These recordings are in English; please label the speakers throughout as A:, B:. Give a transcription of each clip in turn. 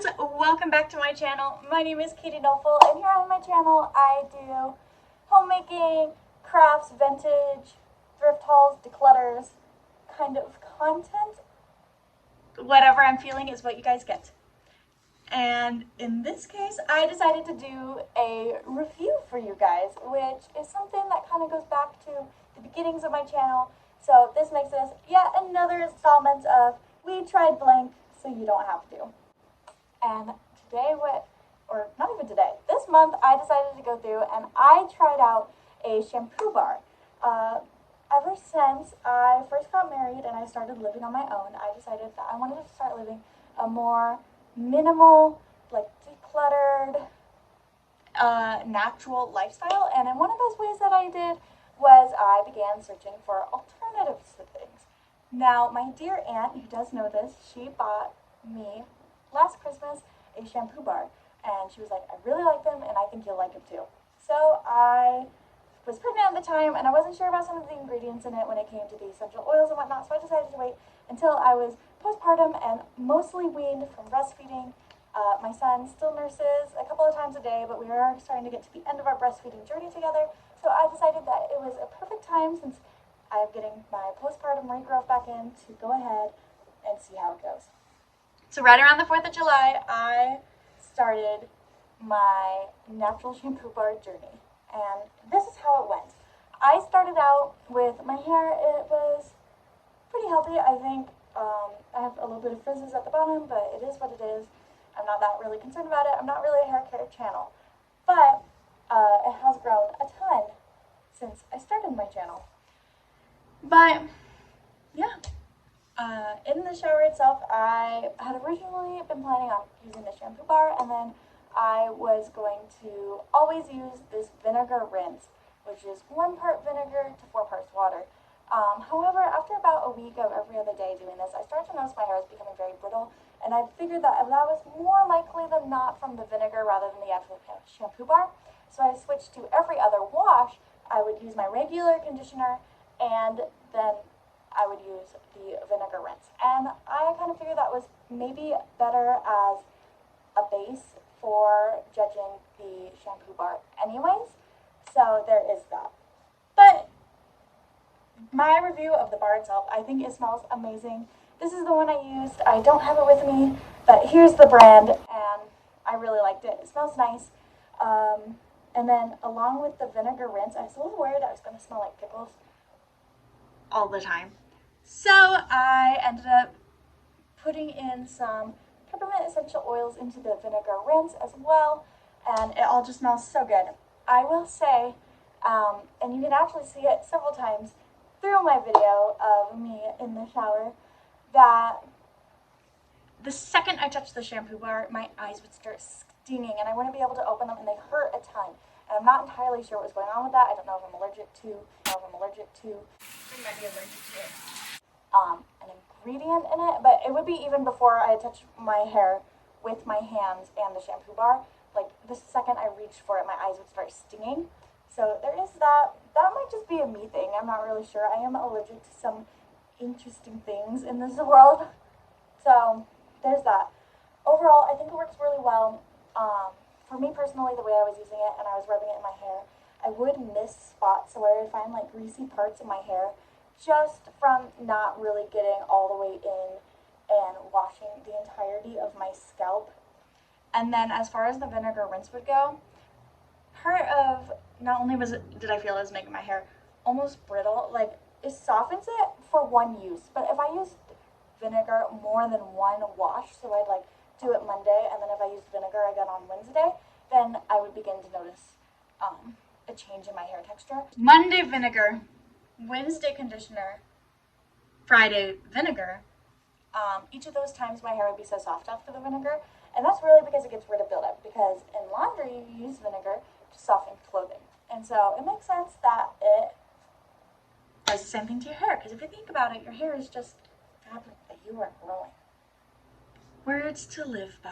A: friends, welcome back to my channel. My name is Katie Nofel, and here on my channel I do homemaking, crafts, vintage, thrift hauls, declutters, kind of content. Whatever I'm feeling is what you guys get. And in this case, I decided to do a review for you guys, which is something that kind of goes back to the beginnings of my channel. So this makes this yet another installment of We Tried Blank So You Don't Have to. And today, not even today, this month I decided to go through and I tried out a shampoo bar. Ever since I first got married and I started living on my own, I decided that I wanted to start living a more minimal, like decluttered, natural lifestyle. And one of those ways that I did was I began searching for alternatives to things. Now, my dear aunt, who does know this, she bought me last Christmas a shampoo bar, and she was like, I really like them and I think you'll like them too. So I was pregnant at the time and I wasn't sure about some of the ingredients in it when it came to the essential oils and whatnot, so I decided to wait until I was postpartum and mostly weaned from breastfeeding. My son still nurses a couple of times a day, but we are starting to get to the end of our breastfeeding journey together, so I decided that it was a perfect time, since I'm getting my postpartum regrowth back in, to go ahead and see how it goes. So right around the 4th of July, I started my natural shampoo bar journey, and this is how it went. I started out with my hair. It was pretty healthy, I think. I have a little bit of frizzes at the bottom, but it is what it is. I'm not that really concerned about it. I'm not really a hair care channel, but it has grown a ton since I started my channel. But yeah. In the shower itself, I had originally been planning on using the shampoo bar, and then I was going to always use this vinegar rinse, which is 1 part vinegar to 4 parts water. However, after about a week of every other day doing this, I started to notice my hair was becoming very brittle, and I figured that that was more likely than not from the vinegar rather than the actual shampoo bar. So I switched to every other wash. I would use my regular conditioner, and then I would use the vinegar rinse. And I kind of figured that was maybe better as a base for judging the shampoo bar anyways. So there is that. But my review of the bar itself, I think it smells amazing. This is the one I used. I don't have it with me, but here's the brand, and I really liked it. It smells nice. And then along with the vinegar rinse, I was a little worried I was going to smell like pickles all the time. So I ended up putting in some peppermint essential oils into the vinegar rinse as well, and it all just smells so good. I will say, and you can actually see it several times through my video of me in the shower, that the second I touched the shampoo bar, my eyes would start stinging and I wouldn't be able to open them, and they hurt a ton. And I'm not entirely sure what was going on with that. I don't know if I'm allergic to, I might be allergic to it. An ingredient in it, but it would be even before I touched my hair with my hands and the shampoo bar. Like the second I reached for it, my eyes would start stinging. So there is that. That might just be a me thing. I'm not really sure. I am allergic to some interesting things in this world. So there's that. Overall, I think it works really well. For me personally, the way I was using it and I was rubbing it in my hair, I would miss spots, so I would find like greasy parts in my hair just from not really getting all the way in and washing the entirety of my scalp. And then as far as the vinegar rinse would go, part of, not only did I feel it was making my hair almost brittle, like it softens it for one use, but if I used vinegar more than one wash, so I'd like do it Monday, and then if I used vinegar again on Wednesday, then I would begin to notice a change in my hair texture. Monday vinegar, Wednesday conditioner, Friday vinegar. Each of those times my hair would be so soft after the vinegar, and that's really because it gets rid of buildup, because in laundry you use vinegar to soften clothing. And so it makes sense that it does the same thing to your hair, because if you think about it, your hair is just fabric that you are growing. Words to live by.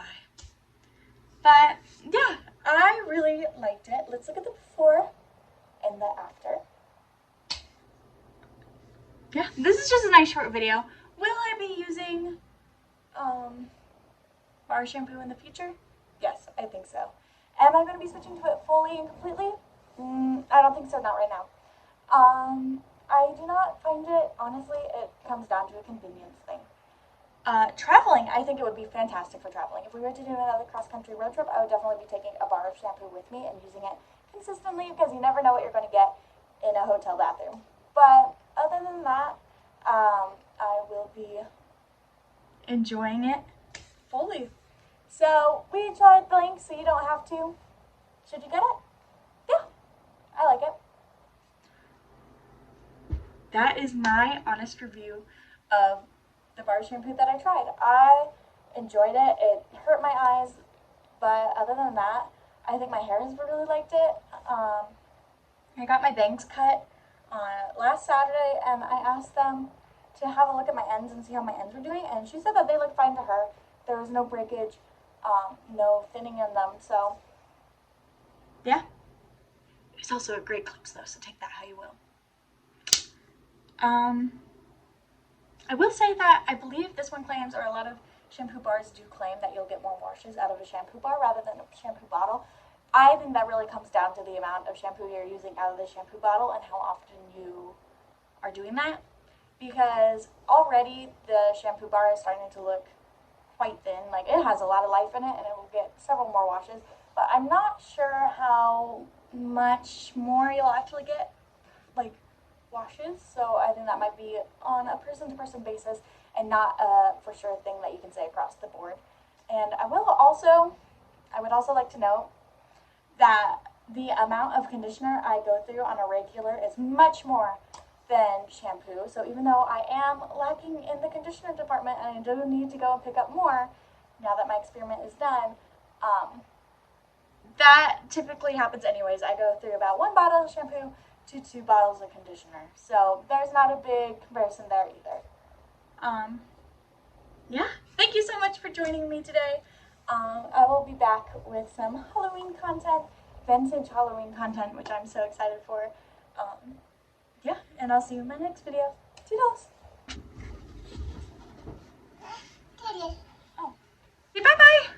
A: But yeah, I really liked it. Let's look at the before and the after. Yeah, this is just a nice short video. Will I be using bar shampoo in the future? Yes, I think so. Am I going to be switching to it fully and completely? I don't think so, not right now. I do not find it, honestly, it comes down to a convenience thing. Traveling, I think it would be fantastic for traveling. If we were to do another cross-country road trip, I would definitely be taking a bar of shampoo with me and using it consistently because you never know what you're going to get in a hotel bathroom. But other than that, I will be enjoying it fully. So we tried the link so you don't have to. Should you get it? Yeah, I like it. That is my honest review of the bar shampoo that I tried. I enjoyed it. It hurt my eyes, but other than that, I think my hairs really liked it. I got my bangs cut last Saturday, and I asked them to have a look at my ends and see how my ends were doing, and she said that they looked fine to her. There was no breakage, no thinning in them, so yeah. It's also a great clips though, so take that how you will. I will say that I believe this one claims, or a lot of shampoo bars do claim, that you'll get more washes out of a shampoo bar rather than a shampoo bottle. I think that really comes down to the amount of shampoo you're using out of the shampoo bottle and how often you are doing that. Because already the shampoo bar is starting to look quite thin. Like, it has a lot of life in it and it will get several more washes. But I'm not sure how much more you'll actually get, like, washes. So I think that might be on a person-to-person basis and not a for sure thing that you can say across the board. And I would also like to note that the amount of conditioner I go through on a regular is much more than shampoo. So even though I am lacking in the conditioner department and I do need to go and pick up more now that my experiment is done, that typically happens anyways. I go through about 1 bottle of shampoo to 2 bottles of conditioner. So there's not a big comparison there either. Yeah, thank you so much for joining me today. I will be back with some Halloween content, vintage Halloween content, which I'm so excited for. Yeah, and I'll see you in my next video. Toodles! Oh, say bye-bye!